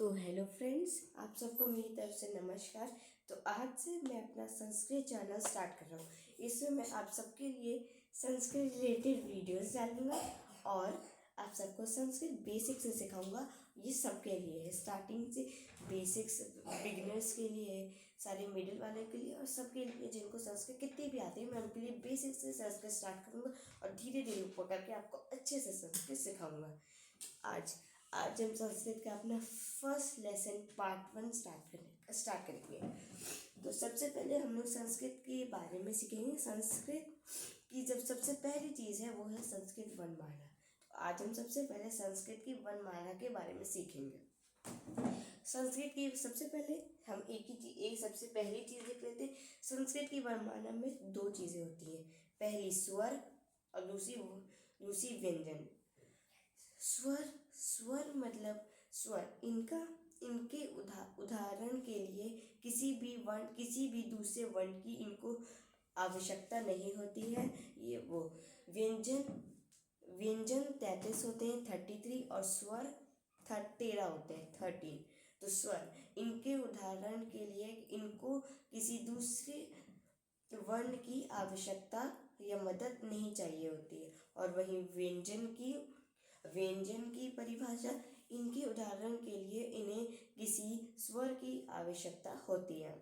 तो hello friends, आप सबको मेरी तरफ से नमस्कार। तो आज से मैं अपना संस्कृत चैनल स्टार्ट कर रहा हूँ। इसमें मैं आप सबके लिए संस्कृत रिलेटेड वीडियोस डालूँगा और आप सबको संस्कृत बेसिक्स से सिखाऊंगा। ये सबके लिए है, स्टार्टिंग से बेसिक्स बिगिनर्स के लिए है, सारे मिडिल वाले के लिए और सबके लिए जिनको संस्कृत कितनी भी आती है। मैं उनके लिए बेसिक से संस्कृत स्टार्ट करूँगा और धीरे धीरे ऊपर करके आपको अच्छे से संस्कृत सिखाऊंगा। आज आज हम संस्कृत का अपना फर्स्ट लेसन पार्ट 1 स्टार्ट करेंगे। तो सबसे पहले हम लोग संस्कृत के बारे में सीखेंगे। संस्कृत की जब सबसे पहली चीज़ है वो है संस्कृत वर्णमाला। तो आज हम सबसे पहले संस्कृत की वर्णमाला के बारे में सीखेंगे। संस्कृत की सबसे पहले हम एक सबसे पहली चीज़ देख लेते हैं। संस्कृत की वर्णमाला में दो चीज़ें होती हैं, पहली स्वर और दूसरी व्यंजन। स्वर मतलब स्वर, इनके उदाहरण के लिए किसी भी दूसरे वर्ण की इनको आवश्यकता नहीं होती है। ये वो व्यंजन 33 होते हैं, 33, और स्वर 13 होते हैं, 13। तो स्वर, इनके उदाहरण के लिए इनको किसी दूसरे वर्ण की आवश्यकता या मदद नहीं चाहिए होती है। और वहीं व्यंजन की परिभाषा, इनके उदाहरण के लिए इन्हें किसी स्वर की आवश्यकता होती है।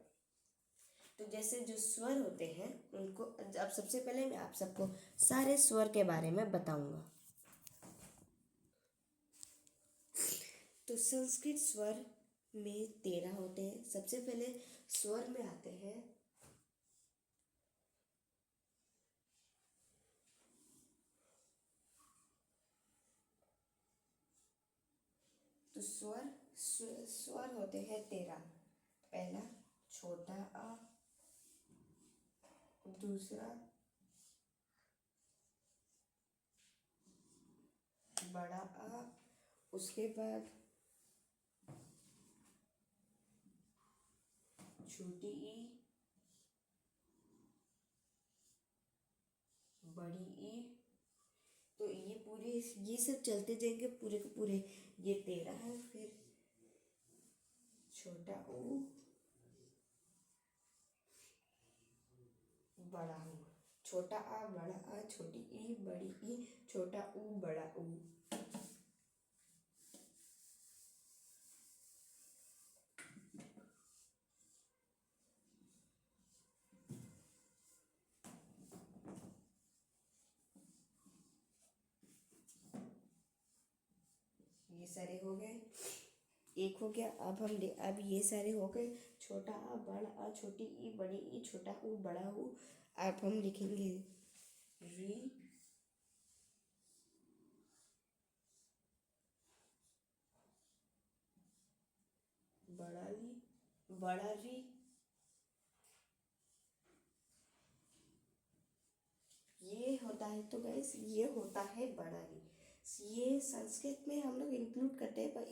तो जैसे जो स्वर होते हैं उनको अब सबसे पहले मैं आप सबको सारे स्वर के बारे में बताऊंगा। तो संस्कृत स्वर में 13 होते हैं। सबसे पहले स्वर में आते हैं तो स्वर होते हैं 13। पहला छोटा आ, दूसरा बड़ा आ, उसके बाद छोटी ई, बड़ी ई। तो ये सब चलते जाएंगे पूरे के पूरे। ये 13 है। फिर छोटा ऊ, बड़ा ऊ, छोटा आ, बड़ा आ, छोटी ई, बड़ी ई, छोटा ऊ, बड़ा ऊ। ये सारे हो गए, एक हो गया। अब ये सारे हो गए, छोटा आ, बड़ा आ, छोटी ई, बड़ी ई, छोटा ऊ, बड़ा ऊ। अब हम लिखेंगे री, बड़ा री। ये होता है, तो गाइस ये होता है बड़ा री। ये संस्कृत में हम लोग इंक्लूड करते हैं, पर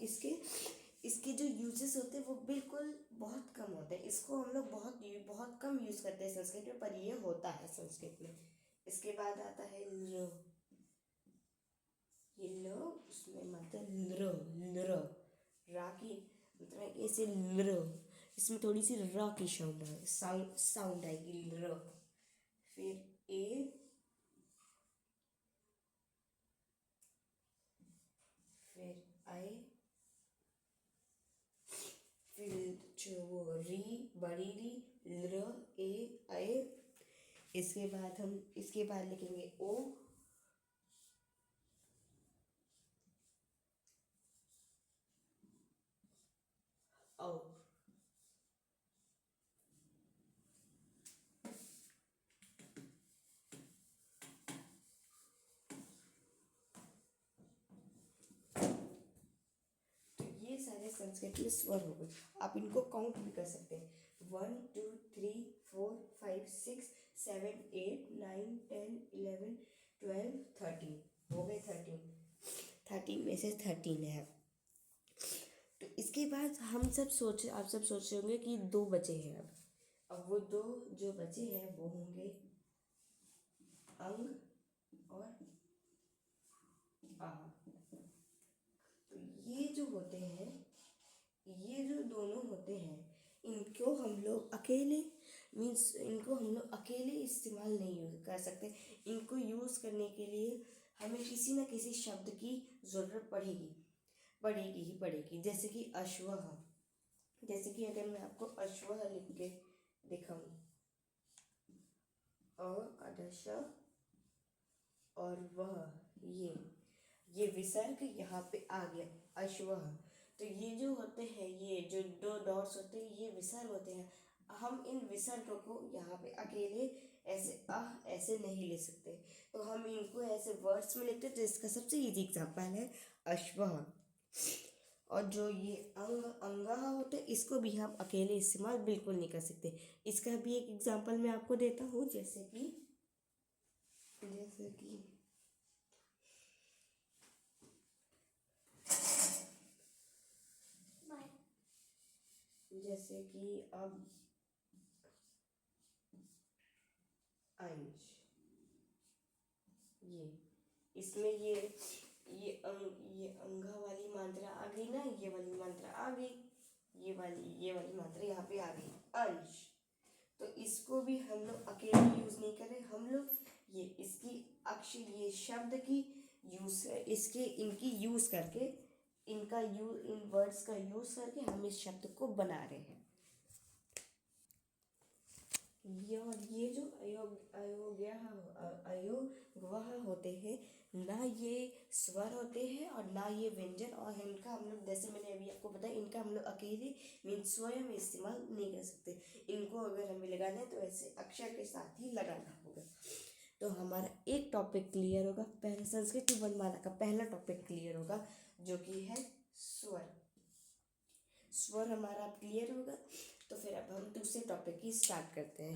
इसके जो यूजेस होते हैं वो बिल्कुल बहुत कम होते हैं। इसको हम लोग बहुत कम यूज़ करते हैं संस्कृत में, पर ये होता है संस्कृत में। इसके बाद आता है लो। ये लो, उसमें मतलब लरो रा की मतलब ऐसे लरो, इसमें थोड़ी सी रा की साउंड आएगी, लरो। फिर ए, फिर आई, फिर जो वो री, बड़ी री, ल, ए, आए। इसके बाद लिखेंगे ओ, औ। तो ये सारे संस्कृत में स्वर हो गए। आप इनको काउंट भी कर सकते हैं, 1 2 3 4 5 6 7 8 9 10 11 12 13 हो गए। 13 में से 13 है। तो इसके बाद आप सब सोच रहे होंगे कि 2 बचे हैं। अब वो 2 जो बचे हैं वो होंगे अंग और आ। तो ये जो होते हैं ये जो दोनों होते हैं इनको हम लोग अकेले मीन्स इनको हम लोग अकेले इस्तेमाल नहीं कर सकते। इनको यूज़ करने के लिए हमें किसी न किसी शब्द की ज़रूरत पड़ेगी। जैसे कि अश्वः। जैसे कि अगर मैं आपको अश्वः लिख के दिखाऊं, अदश और वह, ये विसर्ग यहाँ पे आ गया अश्वः। तो ये जो होते हैं, ये जो दो डॉट्स होते हैं ये विसर्ग होते हैं। हम इन विसर्ग को यहाँ पे अकेले ऐसे नहीं ले सकते, तो हम इनको ऐसे वर्ड्स में लिखते हैं। तो इसका सबसे इजी एग्जांपल है अश्वः। और जो ये अंगः होते हैं इसको भी हम अकेले इस्तेमाल बिल्कुल नहीं कर सकते। इसका भी एक एग्जांपल मैं आपको देता हूँ। जैसे कि अब अंश, ये इसमें ये अंगा वाली मात्रा आ गई ना, ये वाली मात्रा आ गई, ये वाली मात्रा यहाँ पे आ गई अंश। तो इसको भी हम लोग अकेले यूज नहीं करें, हम लोग ये इसकी अक्षर ये शब्द की इनकी यूज करके इन वर्ड्स का यूज करके हम इस शब्द को बना रहे हैं। ये जो अयोगवः होते हैं ना, ये स्वर होते हैं और ना ये व्यंजन। और इनका हम लोग, जैसे मैंने अभी आपको बताया, इनका हम लोग अकेले मीन्स स्वयं इस्तेमाल नहीं कर सकते। इनको अगर हमें लगाना है तो ऐसे अक्षर के साथ ही लगाना होगा। तो हमारा एक टॉपिक क्लियर होगा, पहले संस्कृत वर्णमाला का पहला टॉपिक क्लियर होगा जो कि है स्वर। स्वर हमारा क्लियर होगा। तो फिर अब हम दूसरे टॉपिक की शुरुआत करते हैं।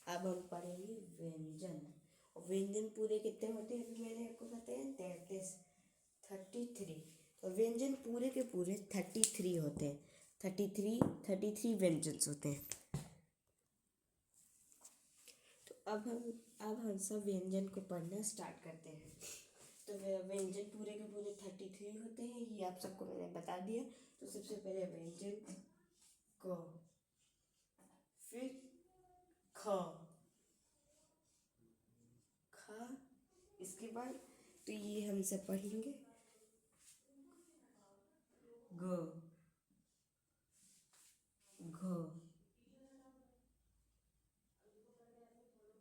अब हम पढ़ेंगे व्यंजन। व्यंजन पूरे कितने होते हैं अभी मैंने आपको बताया 33। तो व्यंजन पूरे के पूरे 33 होते हैं। 33 व्यंजन होते हैं। तो अब हम सब व्यंजन को पढ़ना स्टार्ट करते हैं। तो व्यंजन पूरे के पूरे 33 होते हैं, ये आप सबको मैंने बता दिया। तो सबसे पहले व्यंजन क, फिर ख, इसके बाद तो ये हम सब पढ़ लेंगे ग, घ,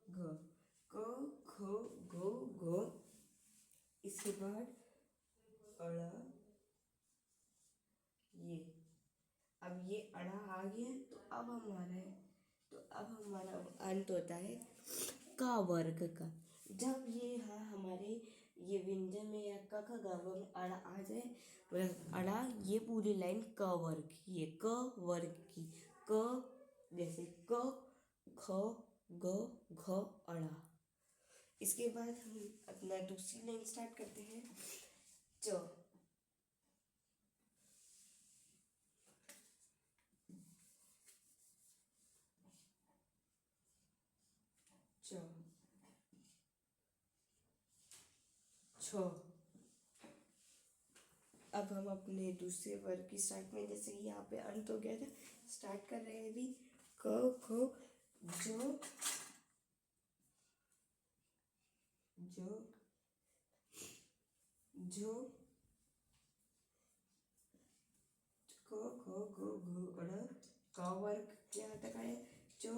ग, क, ख, घ। इसके बाद अड़ा, ये अब ये अड़ा आ गया। तो अब हमारा अंत होता है का वर्ग का। जब ये हमारे ये व्यंजन में या क ख ग में अड़ा आ जाए, अड़ा ये पूरी लाइन क वर्ग की, ये क वर्ग की, क जैसे क ख ग घ अड़ा। इसके बाद हम अपना दूसरी लाइन स्टार्ट करते हैं च, च, छ। अब हम अपने दूसरे वर्ग की स्टार्ट में, जैसे यहाँ पे अंत हो गया था, स्टार्ट कर रहे हैं अभी क ख जो जो क ख ग घ अड़। का वर्ग यहाँ तक आया चो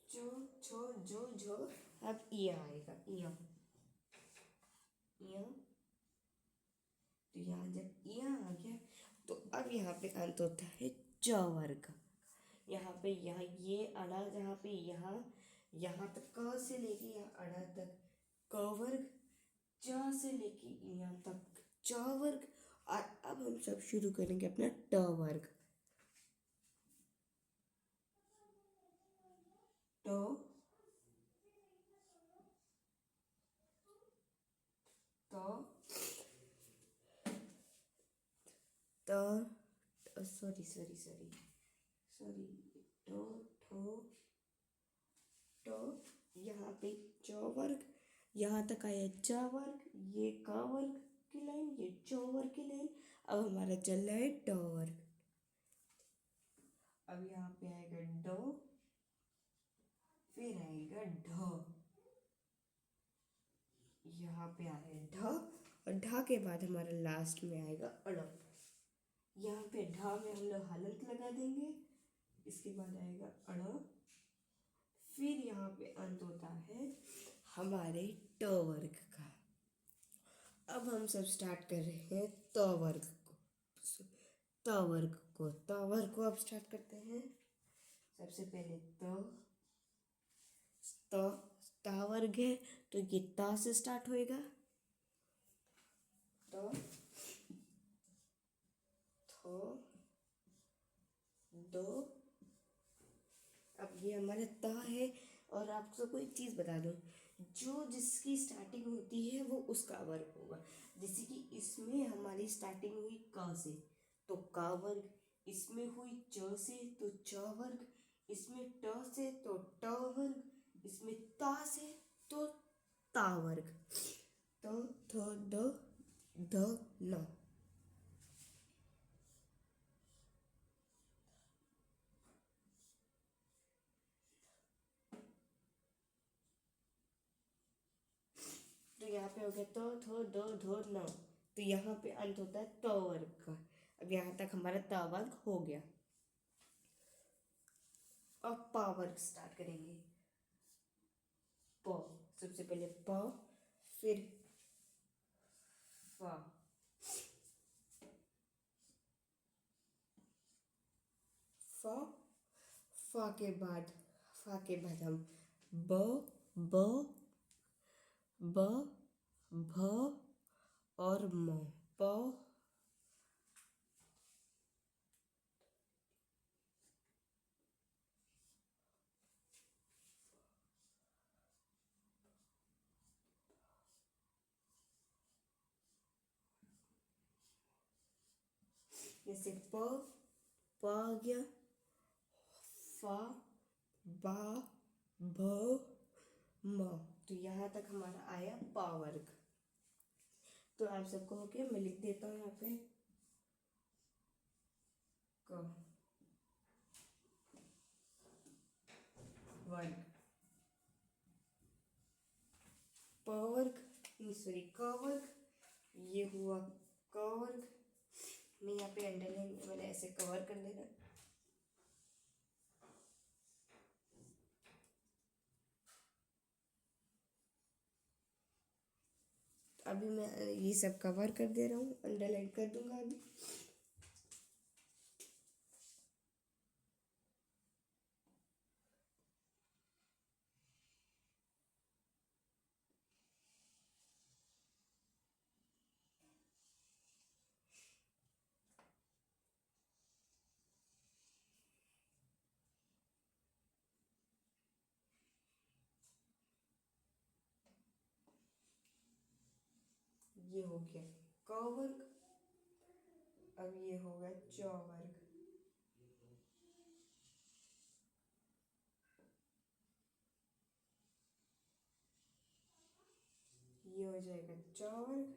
चो छो जो झो। अब इया आएगा, इया तो यहाँ जब इया आ गया तो अब अब यहाँ पे अंत होता है च वर्ग का। यहाँ पे यहाँ ये अड़ा, जहाँ पे यहाँ तक क से लेके यहाँ अड़ा तक क वर्ग, च से लेके यहाँ तक च वर्ग, और अब हम सब शुरू करेंगे अपना ट वर्ग। ट त सॉरी सॉरी सॉरी सॉरी टो ठो टो, यहाँ पे च वर्ग, यहाँ तक आया च वर्ग, ये क वर्ग की लाइन, ये च वर्ग की लाइन। अब हमारा चल रहा है ट वर्ग। अब यहाँ पे आएगा ड, फिर आएगा ढ, यहाँ पे आया ढ, और ढ के बाद हमारा लास्ट में आएगा अड़। यहाँ पे ढ में हम लोग हलंत लगा देंगे, इसके बाद आएगा अड़, फिर यहाँ पे अंत होता है हमारे ट वर्ग का। अब हम सब स्टार्ट कर रहे हैं त वर्ग को। त वर्ग को अब स्टार्ट करते हैं। सबसे पहले ता वर्ग है तो ये ता से स्टार्ट होएगा। तो थो दो, अब ये हमारा ता है। और आप सबको एक चीज़ बता दूं, जो जिसकी स्टार्टिंग होती है वो उसका वर्ग होगा। जैसे कि इसमें हमारी स्टार्टिंग हुई क से तो क वर्ग, इसमें हुई च से तो च वर्ग, इसमें ट से तो ट वर्ग, इसमें ता से तो ता वर्ग। तो थ द ध न। तो यहाँ पे हो गया तो थो दो धो न। तो यहाँ पे अंत होता है त वर्ग का। अब यहाँ तक हमारा त वर्ग हो गया। अब प वर्ग स्टार्ट करेंगे। प, सबसे पहले प, फिर फ, फ, फ के बाद हम ब, ब, ब, भ और म। प, जैसे प आ गया, फ, बा, भ, म। तो यहाँ तक हमारा आया प वर्ग। तो आप सबको हो गया, मैं लिख देता हूँ यहाँ पे क वर्ग, प वर्ग, सॉरी क वर्ग, ये हुआ क वर्ग। मैं यहाँ पे अंडरलाइन मैंने ऐसे कवर कर देना। अभी मैं ये सब कवर कर दे रहा हूँ, अंडरलाइन कर दूंगा अभी। ये हो गया क वर्ग। अब ये होगा च वर्ग। ये हो जाएगा च वर्ग।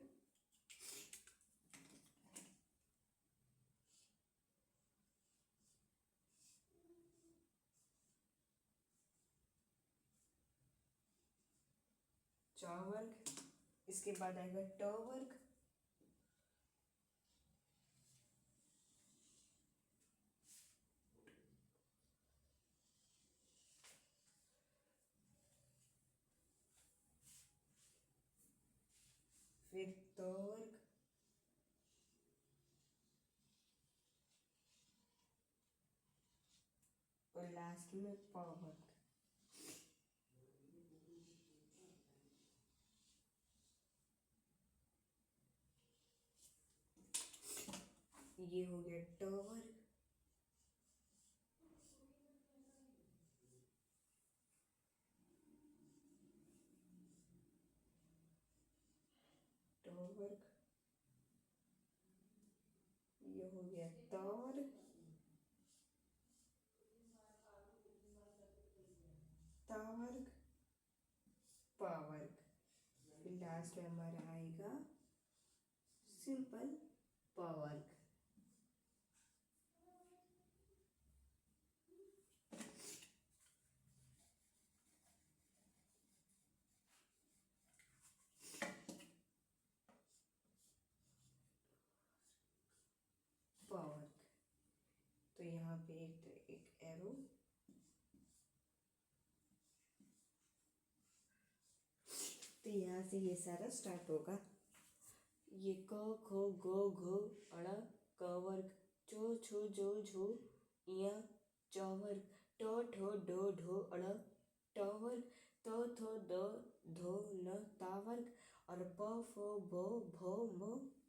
च वर्ग, इसके बाद आएगा ट वर्ग। फिर त वर्ग, लास्ट में प वर्ग। ये हो गया ट वर्ग, ट वर्ग, ये हो गया त वर्ग, त वर्ग, प वर्ग, फिर लास्ट में हमारा आएगा सिंपल प वर्ग। प वर्ग, तो यहाँ पे एक एरो, तो यहाँ से ये सारा स्टार्ट होगा। ये क ख ग घ अड़ क वर्ग, चो छो जो झो य च वर्ग, ट ठ ड ढ अड़ ट वर्ग, त थ द ध न ता वर्ग, और प फ ब भ म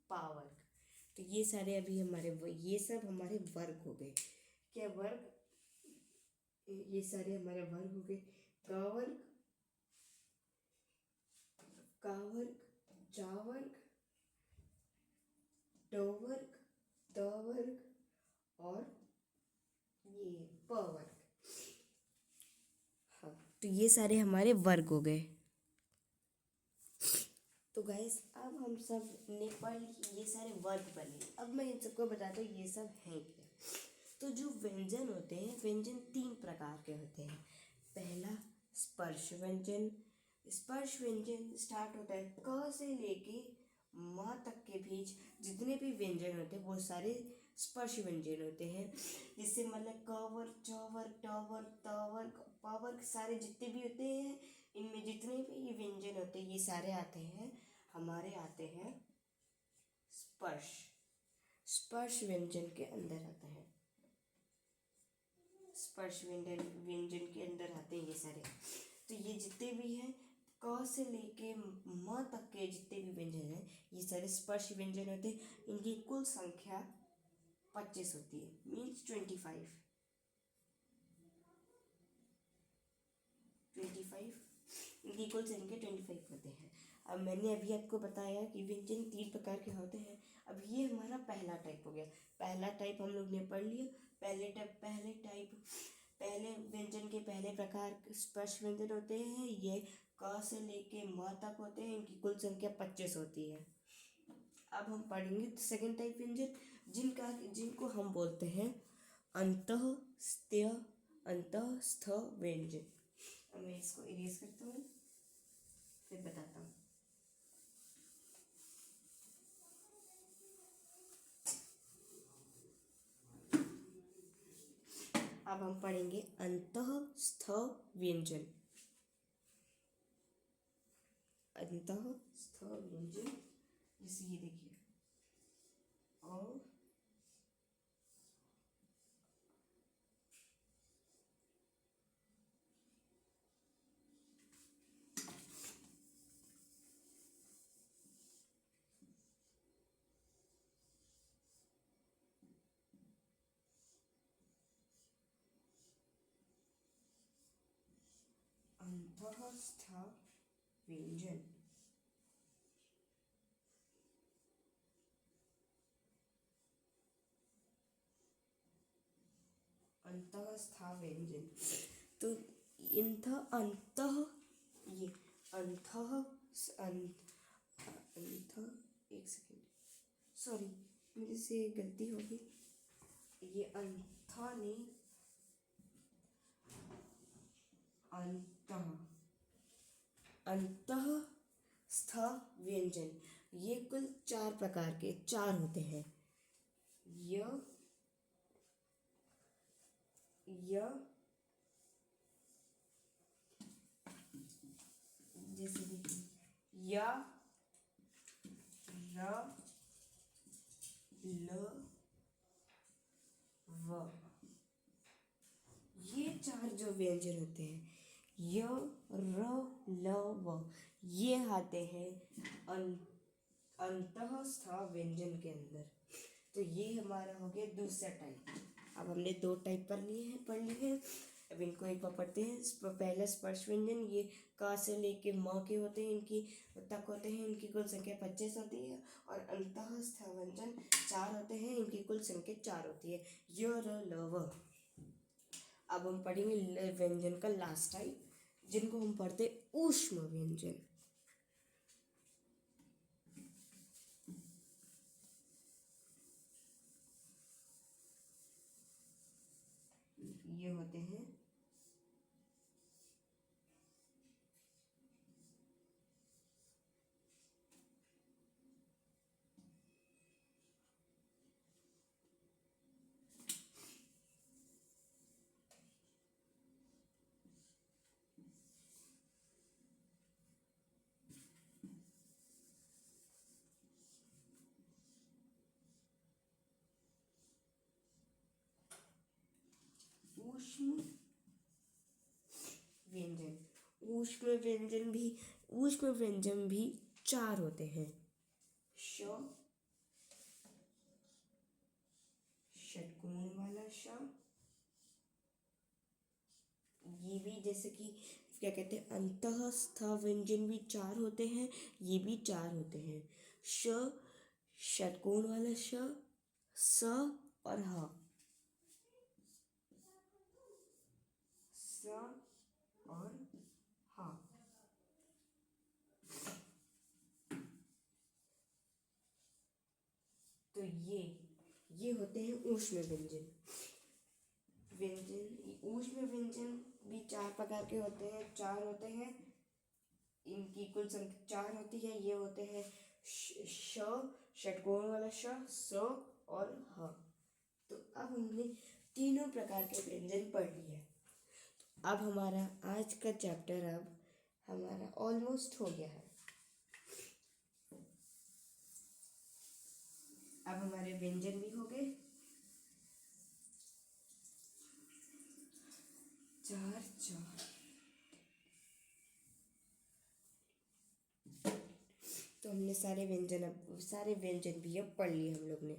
पा वर्ग। तो ये सारे अभी ये सब हमारे वर्ग हो गए। क्या वर्ग? ये सारे हमारे वर्ग हो गए। क वर्ग, का वर्ग, चा वर्ग, ट वर्ग, त वर्ग और ये प वर्ग। हाँ, तो ये सारे हमारे वर्ग हो गए। तो गाइस अब हम सब ने पढ़ ये सारे वर्ग बने। अब मैं इन सबको बताता हूँ ये सब हैं क्या। तो जो व्यंजन होते हैं, व्यंजन 3 प्रकार के होते हैं। पहला स्पर्श व्यंजन। स्पर्श व्यंजन स्टार्ट होता है क से लेके म तक के बीच जितने भी व्यंजन होते हैं वो सारे स्पर्श व्यंजन होते हैं। जिससे मतलब क वर्ग, च वर्ग, ट वर्ग, त वर्ग, प वर्ग सारे जितने भी होते हैं, इनमें जितने भी व्यंजन होते हैं ये सारे आते हैं स्पर्श स्पर्श व्यंजन के अंदर आते हैं। स्पर्श व्यंजन के अंदर आते हैं ये सारे। तो ये जितने भी हैं क से लेके म तक के जितने भी व्यंजन हैं ये सारे स्पर्श व्यंजन होते हैं। इनकी कुल संख्या 25 होती है, मीन्स 25 इनकी कुल संख्या 25 होते हैं। अब मैंने अभी आपको बताया कि व्यंजन 3 प्रकार के होते हैं। अब ये हमारा पहला टाइप हो गया। पहला टाइप हम लोग ने पढ़ लिया। पहले व्यंजन के पहले प्रकार स्पर्श व्यंजन होते हैं। ये क से लेके म तक होते हैं। इनकी कुल संख्या 25 होती है। अब हम पढ़ेंगे सेकंड टाइप व्यंजन जिनको हम बोलते हैं अंतःस्थ व्यंजन। अब मैं इसको इरेज करता हूँ, फिर बताता हूँ। अब हम पढ़ेंगे अंतःस्थ व्यंजन। अंतःस्थ व्यंजन जैसे ये देखिए और अंतःस्थ व्यंजन। अंतःस्थ व्यंजन तो ये एक सेकेंड, सॉरी मेरे से गलती हो गई। ये अंतःस्थ व्यंजन ये कुल 4 प्रकार के 4 होते हैं। जैसे देखिए य, र, ल, व, ये चार जो व्यंजन होते हैं य, र, ल, व, ये आते हैं अंतःस्थ व्यंजन के अंदर। तो ये हमारा हो गया दूसरा टाइप। अब हमने दो टाइप पढ़ लिए हैं। अब इनको एक बार पढ़ते हैं। पहला स्पर्श व्यंजन, ये का से लेके म के होते हैं, इनकी तक होते हैं, इनकी कुल संख्या 25 होती है। और अंतःस्थ व्यंजन 4 होते हैं, इनकी कुल संख्या 4 होती है, य, र, ल, व। अब हम पढ़ेंगे व्यंजन का लास्ट टाइप, जिनको हम पढ़ते ऊष्म व्यंजन। ये होते हैं ऊष्म व्यंजन। ऊष्म व्यंजन भी 4 होते हैं। श, षटकोण वाला श, ये भी जैसे कि क्या कहते हैं, अंतःस्थ व्यंजन भी 4 होते हैं, ये भी 4 होते हैं। श, षटकोण वाला श, स और ह। स और ह। तो ये होते हैं ऊष्म व्यंजन। ऊष्म व्यंजन भी 4 प्रकार के होते हैं, 4 होते हैं, इनकी कुल संख्या 4 होती है। ये होते हैं श, षटकोण वाला श, स और ह। तो अब हमने तीनों प्रकार के व्यंजन पढ़ लिए। तो अब हमारा आज का चैप्टर अब हमारा ऑलमोस्ट हो गया है। अब हमारे व्यंजन भी हो गए 4 4। तो हमने सारे व्यंजन भी अब पढ़ लिए हम लोग ने।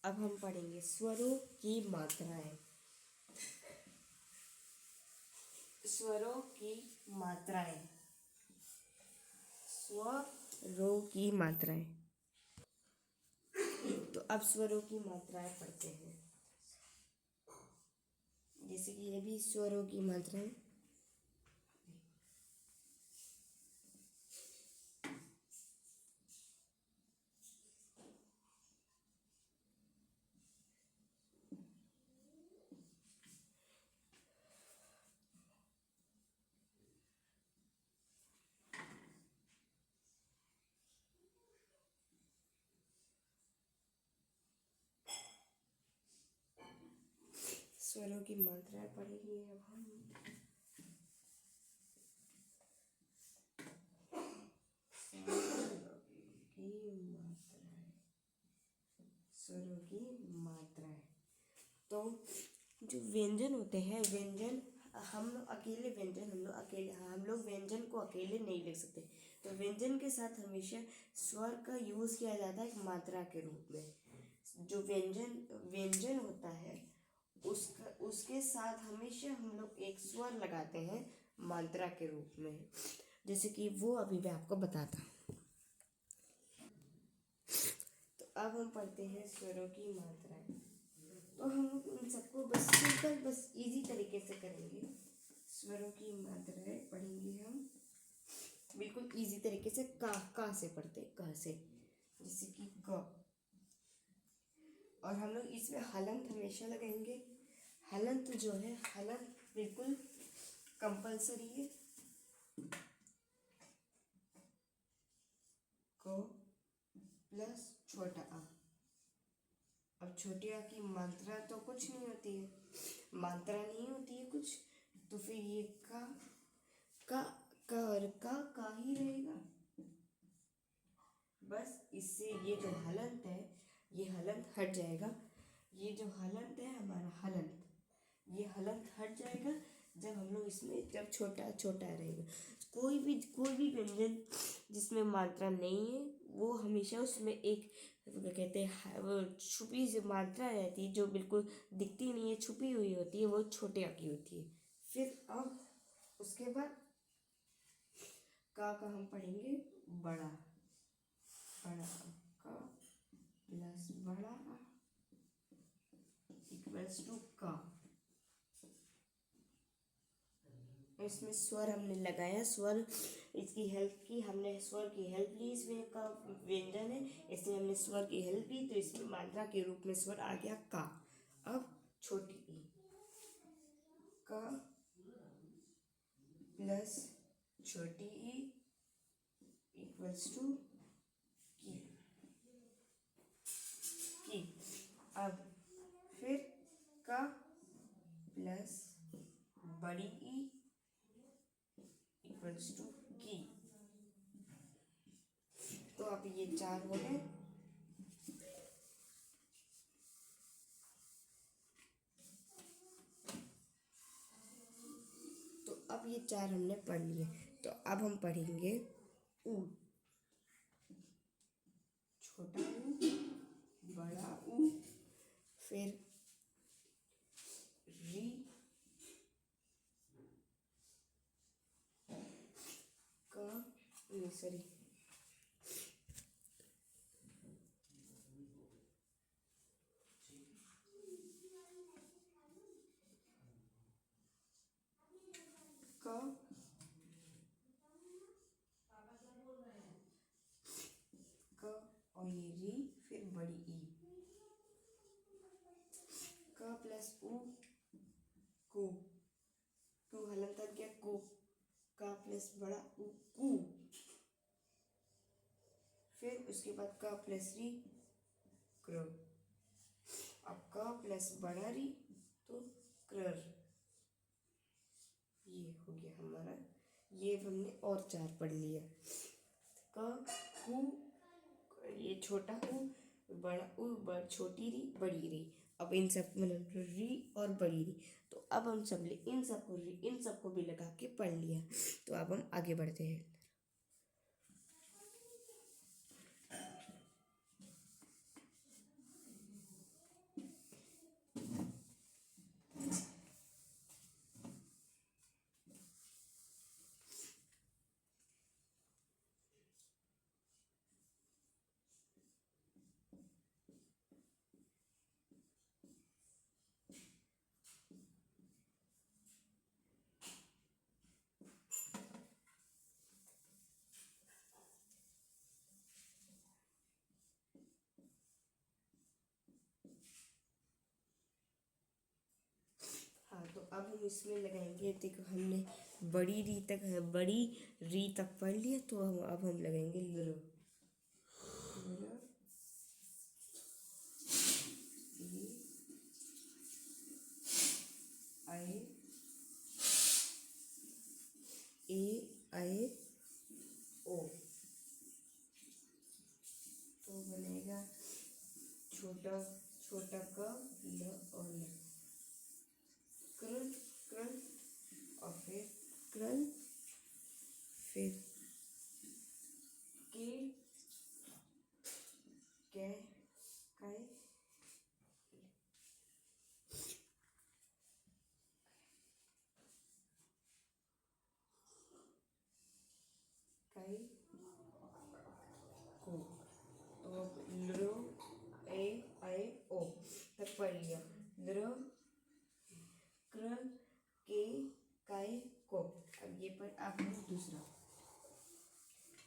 अब हम पढ़ेंगे स्वरों की मात्राएं। स्वरों की मात्राएं। स्वरों की मात्राएं। तो अब स्वरों की मात्राएं पढ़ते हैं। जैसे कि ये भी स्वरों की मात्राएं। स्वरों की मात्राएं पढ़ेंगे अब हम। स्वरों की मात्राएं। तो जो व्यंजन होते हैं, हम लोग व्यंजन को अकेले नहीं लिख सकते। तो व्यंजन के साथ हमेशा स्वर का यूज किया जाता है एक मात्रा के रूप में। जो व्यंजन होता है उसके साथ हमेशा हम लोग एक स्वर लगाते हैं मात्रा के रूप में। जैसे कि वो अभी मैं आपको बताता हूँ। तो अब हम पढ़ते हैं स्वरों की मात्राएं। तो हम इन सबको बस इजी तरीके से करेंगे। स्वरों की मात्राएं पढ़ेंगे हम बिल्कुल इजी तरीके से। का से पढ़ते, क से, जैसे कि क। और हम लोग इसमें हलंत हमेशा लगाएंगे। हलंत जो है, हलंत बिल्कुल कंपलसरी है। क प्लस छोटा आ। अब छोटे आ की मात्रा तो कुछ नहीं होती है, मात्रा नहीं होती है कुछ, तो फिर ये का और का ही रहेगा। बस इससे ये जो हलंत है, ये हलंत हट जाएगा। ये जो हलंत है हमारा हलंत, ये हलंत हट जाएगा जब हम लोग इसमें जब छोटा छोटा रहेगा। कोई भी व्यंजन जिसमें मात्रा नहीं है वो हमेशा उसमें एक क्या कहते हैं वो छुपी सी मात्रा रहती है जो बिल्कुल दिखती नहीं है, छुपी हुई होती है, वो छोटे अ की होती है। फिर अब उसके बाद का हम पढ़ेंगे बड़ा, बड़ा का प्लस बड़ा इक्वल्स टू का। इसमें स्वर हमने लगाया, स्वर इसकी हेल्प की, हमने स्वर की हेल्प ली। इसमें का व्यंजन है इसलिए हमने स्वर की हेल्प ली, तो इसमें मात्रा के रूप में स्वर आ गया का। अब छोटी ई का प्लस छोटी ई इक्वल्स टू की। अब फिर का प्लस बड़ी ई इक्वल्स टू की। तो अब ये 4 हो गए। तो अब ये 4 हमने पढ़ लिए, तो अब हम पढ़ेंगे ऊ। छोटा ऊ, बड़ा ऊ, फिर री, का, सॉरी का का और ये री, फिर बड़ी ई का प्लस ऊ को, को हलन तक गया को, का प्लस बड़ा ऊ कू, फिर उसके बाद का प्लस री क्र। अब का प्लस बड़ा री तो कर। ये हो गया हमारा, ये हमने और 4 पढ़ लिया। का हु, ये छोटा हु, बड़ा उ, छोटी री, बड़ी री। अब इन सब मतलब री और बड़ी री, तो अब हम सब इन सबको री इन सबको भी लगा के पढ़ लिया। तो अब हम आगे बढ़ते हैं। हाँ, तो अब हम इसमें लगाएंगे, देखो हमने बड़ी री तक पढ़ लिया, तो अब हम लगाएंगे लर। आए ए आए ओ, तो बनेगा छोटा छोटा क ल और ल, कृल कृल और फिर कृल, फिर के कै कै कै को। तो लो ए आए ओ तक पढ़ लिया। लो कृ के कै को। अब ये पर अब दूसरा,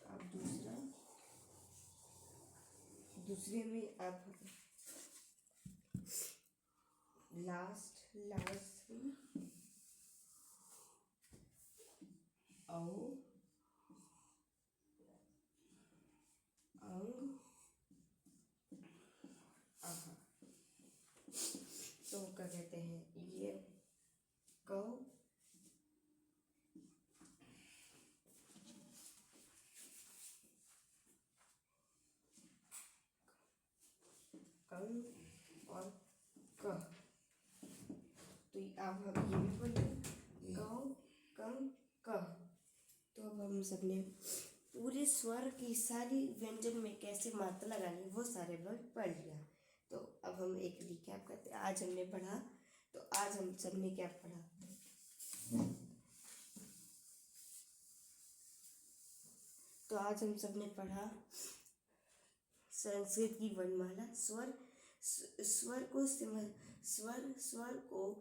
अब दूसरे में अब लास्ट औ अंग आह। तो क्या कहते हैं ये कौ कंग और क। तो अब हम ये भी बोलते हैं क कम क। तो अब हम सबने पूरे स्वर की सारी व्यंजन में कैसे मात्रा लगानी वो सारे वर्ड पढ़ लिया। तो अब हम एक रिकैप करते हैं। आज हमने पढ़ा, तो आज हम सबने क्या पढ़ा? तो आज हम सबने पढ़ा संस्कृत की वर्णमाला, स्वर, स्वर को स्वर को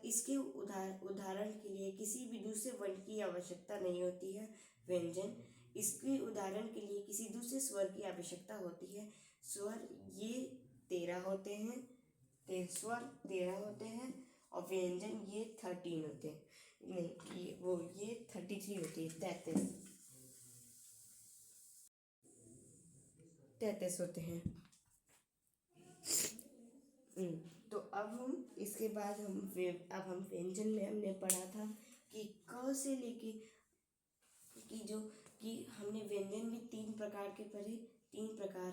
इसके उदाहरण के लिए किसी भी दूसरे वर्ण की आवश्यकता नहीं होती है। व्यंजन, इसके उदाहरण के लिए किसी दूसरे स्वर की आवश्यकता होती है। स्वर ये 13 होते हैं, स्वर 13 होते हैं और व्यंजन ये 13 होते हैं, नहीं ये 33 होती है, 33 होते हैं। तो अब हम इसके बाद हम व्यंजन में हमने पढ़ा था कि क से लेके कि हमने व्यंजन भी 3 प्रकार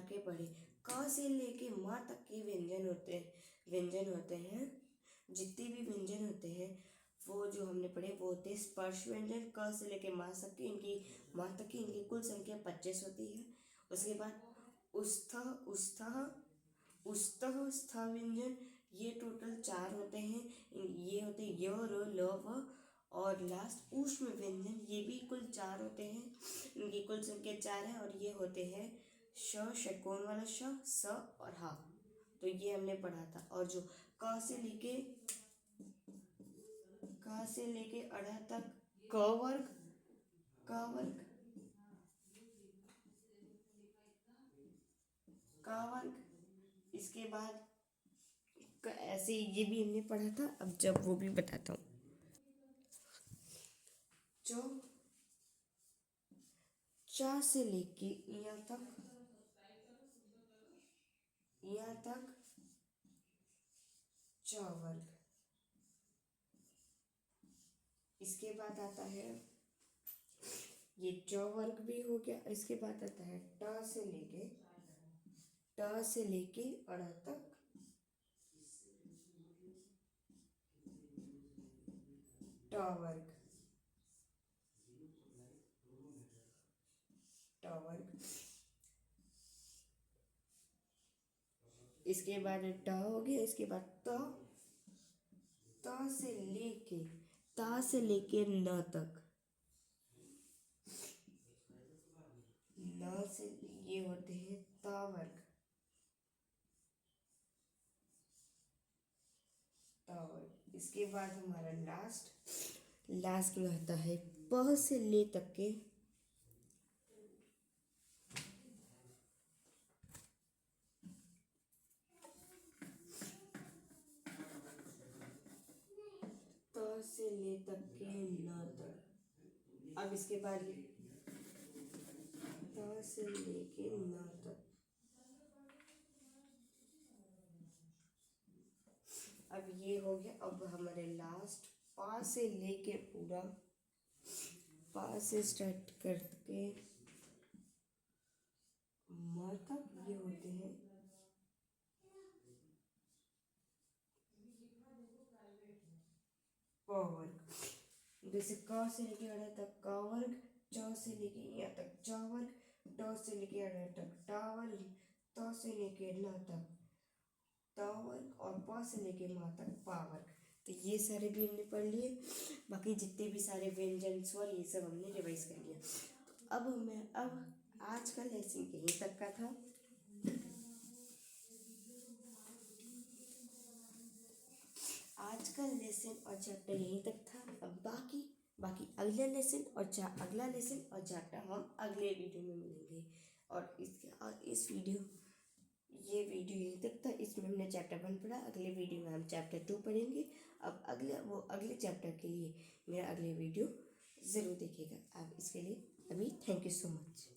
के पढ़े। क से लेके माँ तक के व्यंजन होते हैं। जितने भी व्यंजन होते हैं वो जो हमने पढ़े वो होते हैं स्पर्श व्यंजन। क से लेके माँ तक की इनकी कुल संख्या 25 होती है। उसके बाद उस्थः उस्तः स्थ व्यंजन, ये टोटल 4 होते हैं। ये होते हैं य, र, ल, व, और लास्ट ऊष्म व्यंजन, ये भी कुल 4 होते हैं। इनकी कुल संख्या 4 है और ये होते हैं श, षट्कोण वाला श, स और हा। तो ये हमने पढ़ा था। और जो क से लेके अड़ तक क वर्ग, इसके बाद ऐसे ये भी हमने पढ़ा था। अब जब वो भी बताता हूँ। जो चा से लेके यहाँ तक च वर्ग। इसके बाद आता है ये च वर्ग भी हो गया। इसके बाद आता है ट से लेके अड़ तक ट वर्ग। इसके बाद ट हो गया। इसके बाद त से लेके न तक, न से ये होते हैं त वर्ग। इसके बाद हमारा लास्ट में आता है प से ले तक के से ले तक के न तक। अब इसके बाद से लेके न तक। अब ये हो गया। अब हमारे लास्ट पा से लेके पूरा पा से स्टार्ट करके म तक ये होते हैं क वर्ग। जैसे क से लेके अड़ तक क वर्ग, च से लेके यहाँ तक च वर्ग, ट से लेके अड़ तक ट वर्ग, त से लेके न तक त वर्ग और प से लेके म तक पा वर्ग। तो ये सारे भी हमने पढ़ लिए। बाकी जितने भी सारे व्यंजन स्वर ये सब हमने रिवाइज कर लिया। अब आज का लेसन यहीं तक का था। आज का लेसन और चैप्टर यहीं तक था। अब बाकी अगला लेसन और चैप्टर हम अगले वीडियो में मिलेंगे। और ये वीडियो यहीं तक था। इसमें हमने चैप्टर 1 पढ़ा। अगले वीडियो में हम चैप्टर 2 पढ़ेंगे। अब अगले चैप्टर के लिए मेरा अगले वीडियो ज़रूर देखिएगा। आप इसके लिए अभी थैंक यू सो मच।